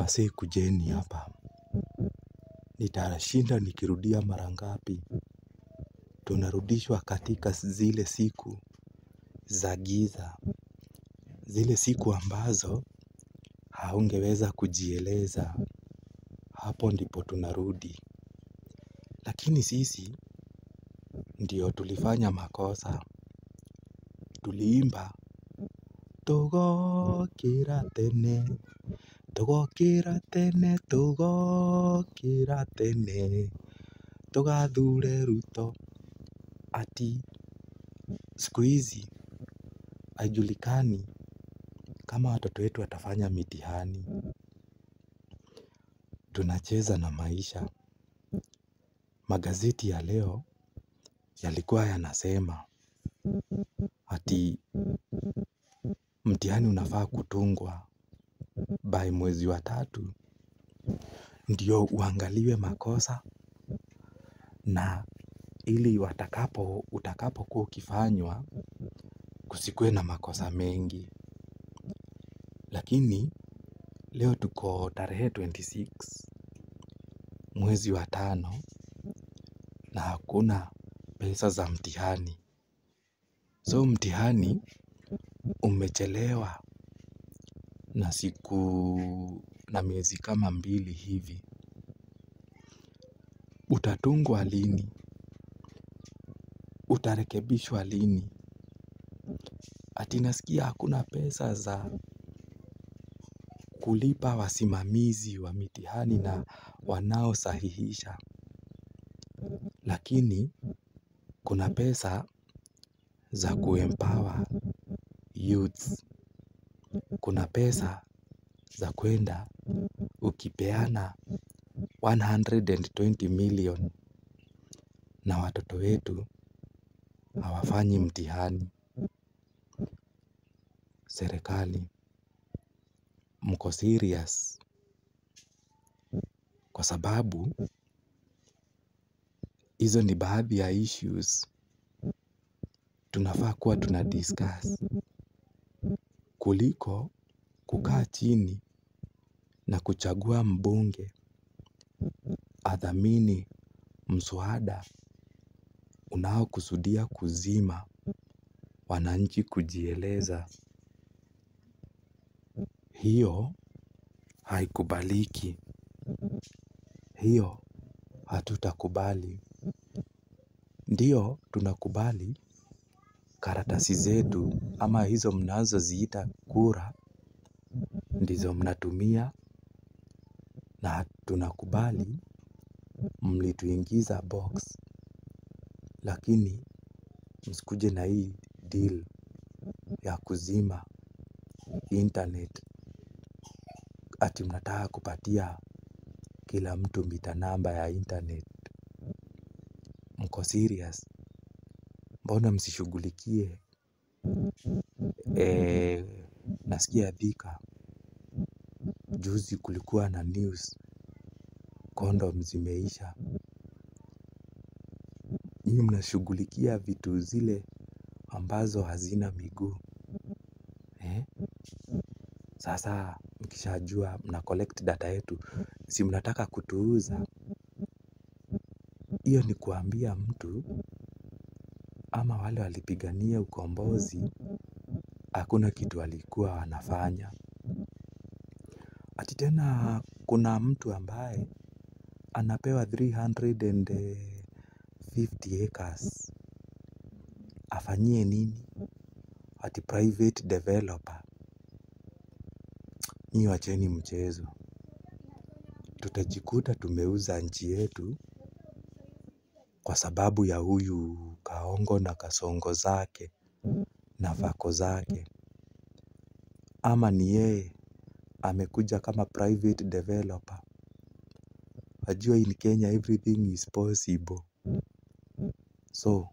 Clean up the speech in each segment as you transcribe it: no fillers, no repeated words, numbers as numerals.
Wasee kujeni hapa. Nitashinda nikirudia mara ngapi? Tunarudishwa katika zile siku za giza. Zile siku ambazo haungeweza kujieleza. Hapo ndipo tunarudi. Lakini sisi ndio tulifanya makosa. Tuliimba tugokĩra tene, tugokĩra tene, tugokĩra tene, tugathure Ruto. Ati siku hizi haijulikani kama watoto wetu watafanya mitihani. Tunacheza na maisha. Magazeti ya leo yalikuwa yanasema ati mtihani unafaa kutungwa by mwezi wa 3 ndio uangaliwe makosa, na ili utakapokuwa ukifanywa kusikuwe na makosa mengi. Lakini leo tuko tarehe 26 mwezi wa 5 na hakuna pesa za mtihani. So mtihani umechelewa na na miezi kama 2 hivi. Utatungwa lini? Utarekebishwa lini? Ati nasikia hakuna pesa za kulipa wasimamizi wa mitihani na wanaosahihisha. Lakini kuna pesa za kuempower youths. Kuna pesa za kwenda ukipeana 120 million na watoto wetu hawafanyi mtihani. Serikali, mko serious? Kwa sababu hizo ni baadhi ya issues tunafaa kuwa tunadiscuss kuliko kukaa chini na kuchagua mbunge adhamini mswada unaokusudia kuzima wananchi kujieleza. Hiyo haikubaliki. Hiyo hatutakubali. Ndio tunakubali karatasi zetu ama hizo mnazoziita kura ndizo mnatumia, na tunakubali mlituingiza box. Lakini msikuje na hii deal ya kuzima internet. Ati mnataka kupatia kila mtu mita namba ya internet. Mko serious? Mbona msishughulikie? Nasikia Thika juzi kulikuwa na news condom zimeisha. Nyinyi mnashughulikia vitu zile ambazo hazina miguu. Sasa mkishajua mna collect data yetu, si mnataka kutuuza? Hiyo ni kuambia mtu ama wale walipigania ukombozi hakuna kitu walikuwa wanafanya. Ati tena kuna mtu ambaye anapewa 350 acres. Afanyie nini? Ati private developer. Nyinyi wacheni mchezo. Tutajikuta tumeuza nchi yetu kwa sababu ya huyu Kaongo na kasongo zake na vako zake. Ama ni yeye amekuja kama private developer. Wajua in Kenya everything is possible. So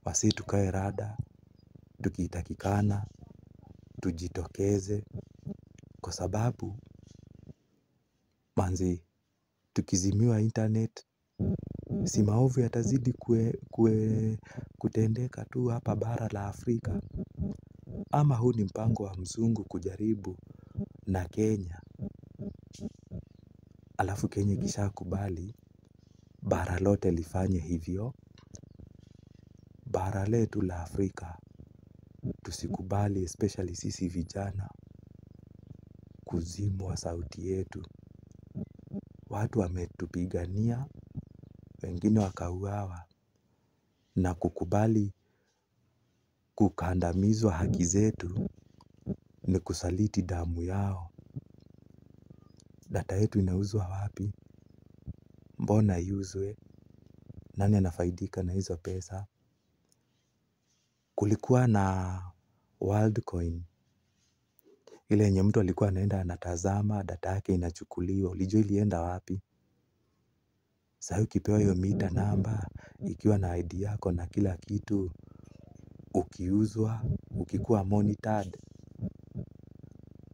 wasee tukae rada, tukitakikana tujitokeze, kwa sababu manzi tukizimiwa internet si maovu yatazidi kutendeka tu hapa bara la Afrika. Ama huu ni mpango wa mzungu kujaribu na Kenya Alafu Kenya ikishakubali, bara lote lifanye hivyo. Bara letu la Afrika tusikubali, especially sisi vijana, kuzimwa sauti yetu. Watu wametupigania, wengine wakauawa, na kukubali kukandamizwa haki zetu ni kusaliti damu yao. Data yetu inauzwa wapi? Mbona iuzwe? Nani anafaidika na hizo pesa? Kulikuwa na Worldcoin, ile yenye mtu alikuwa anaenda anatazama data yake inachukuliwa. Ulijua ilienda wapi? Sasa ukipewa hiyo mita namba ikiwa na ID yako na kila kitu, ukiuzwa, ukikuwa monitored,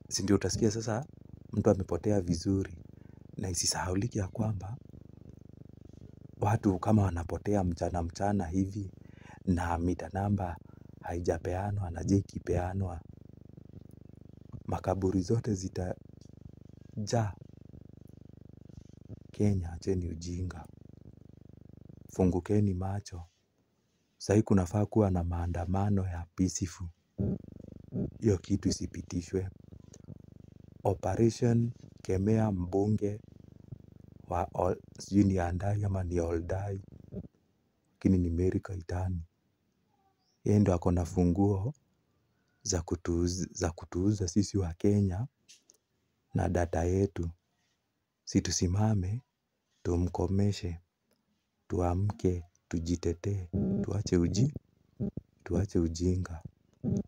si ndio utasikia sasa mtu amepotea vizuri. Na isisahaulike ya kwamba watu kama wanapotea mchana hivi na mita namba haijapeanwa, na je ikipeanwa, makaburi zote zitajaa. Kenya, acheni ujinga. Fungukeni macho. Sasa kunafaa kuwa na maandamano ya peaceful. Hiyo kitu isipitishwe. Operation kemea mbunge wa sijui ni Andai ama ni Oldai, lakini ni Mary Kaitani. Yeye ndo ako na funguo za kutuuza sisi wa Kenya na data yetu. Si tusimame, tumkomeshe, tuamke, tujitetee, tuache ujinga.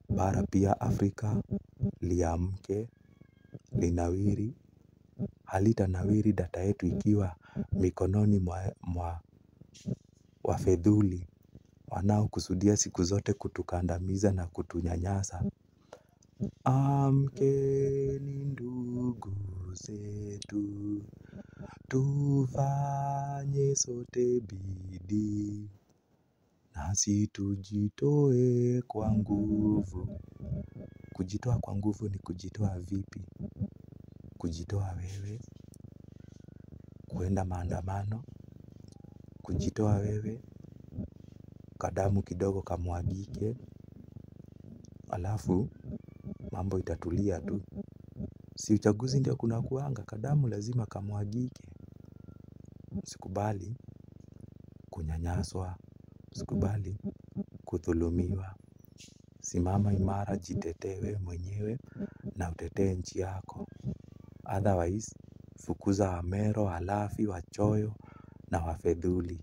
Bara pia Afrika liamke, linawiri. Halitanawiri data yetu ikiwa mikononi mwa wafedhuli wanaokusudia siku zote kutukandamiza na kutunyanyasa. Amkeni ndugu zetu, tufanye sote bidii, nasi tujitoe kwa nguvu. Kujitoa kwa nguvu ni kujitoa vipi? Kujitoa wewe kuenda maandamano, kujitoa wewe kadamu kidogo kamwagike, alafu mambo itatulia tu. Si uchaguzi ndio kunakuanga, kadamu lazima kamwagike. Usikubali kunyanyaswa, usikubali kudhulumiwa. Simama imara, jitetee wewe mwenyewe na utetee nchi yako. Otherwise, fukuza wamero, halafi, wachoyo na wafedhuli.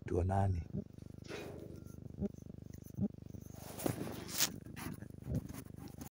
Tuonane.